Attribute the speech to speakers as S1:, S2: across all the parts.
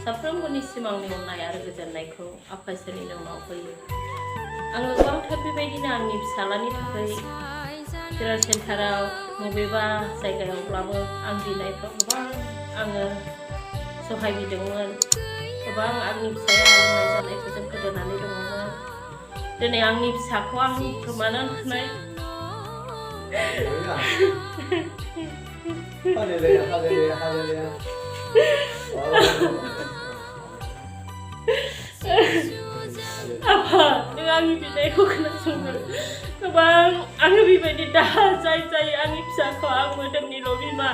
S1: साफ्रोमबोनि सिमांनि अननाय आरो गोजोननायखौ आफा इसोरनि नामाव होयो। आङो गोबांथार बेबायदिनो आंनि फिसालानि थाखाय केयार सेन्टाराव बबेबा जायगायावब्लाबो आं बिनायफ्राव गोबां आङो सहाय बिदोंमोन। गोबां आंनि फिसाया लोंनाय जानायफोरजों गोदोनानै दङमोन। दिनै आंनि फिसाखौ आं गोमानानै होनाय आफा नों आंनि बिनायखौ खोनासंनो गोबां आङो बेबायदि दाहा जाय आंनि फिसाखौ आं मोदोमनिल' बिमा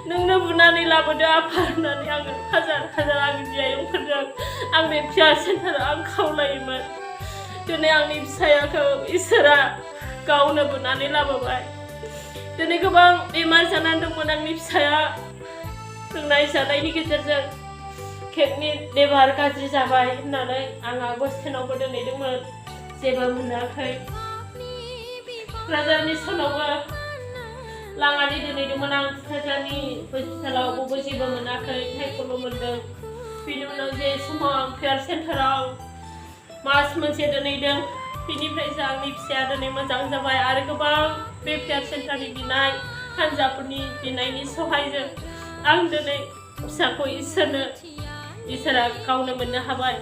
S1: नोंनो बुनानै लाबोदो आफा होननानै आङो हाजार आंनि बियायंफोरजों आं बे केयार सेन्टाराव आं खावलायोमोन। दिनै आंनि फिसायाखौ इसोरा गावनो बुनानै लाबोबाय। दिनै गोबां बेमार जानानै दंमोन आंनि फिसाया लोंनाय जानायनि गेजेरजों केकनि लेभार गाज्रि जाबाय होननानै आं आगस्टिनावबो दोनहैदोंमोन जेबो मोनाखै। क'क्राझारनि सानावबो लांनानै दोनहैदोंमोन आं क'क्राझारनि हस्पिटालावबो जेबो मोनाखै थैखौल' मोनदों। बिनि उनाव जे समाव आं केयार सेन्टाराव मास मोनसे दोनहैदों बिनिफ्रायसो आंनि फिसाया दिनै मोजां जाबाय आरो गोबां बे केयार सेन्टारनि बिनाय हान्जाफोरनि बिनायनि सहायजों आं दिनै फिसाखौ इसोरा गावनो मोननो हाबाय।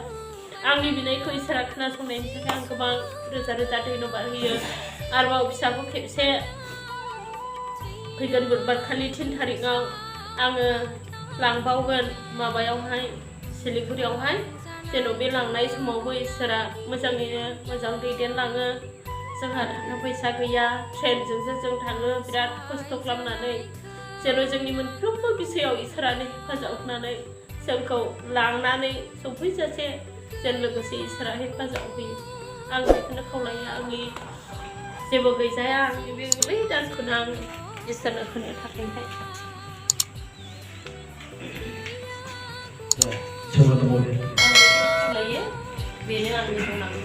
S1: आंनि बिनायखौ इसोरा खोनासंनायनि थाखाय आं गोबां रोजा धन्यबाद होयो। आरोबाव फिसाखौ खेबसे फैगोन बुधबार खालि 3 तारिखआव आङो लांबावगोन माबायावहाय सिलिगुरियावहाय जेन' बे लांनाय समावबो इसोरा मोजाङैनो मोजां दैदेनलाङो। जोंहा थाखा फैसा गैया ट्रेनजोंसो जों थाङो बिराद खस्थ' खालामनानै जेन' जोंनि मोनफ्रोमबो बिषयाव इसोरानो हेफाजाब होनानै जोंखौ लांनानै सफैजासे जेन लोगोसे इसोरा हेफाजाब होयो। आं बेखौनो खावलायो आंनि जेबो गैजाया आंनि बे गोरलै दानखौनो आं इसोरनो होनो थाखायहाय। आं बेखौनो खावलायो बेनो आंनि बुंनांगौ।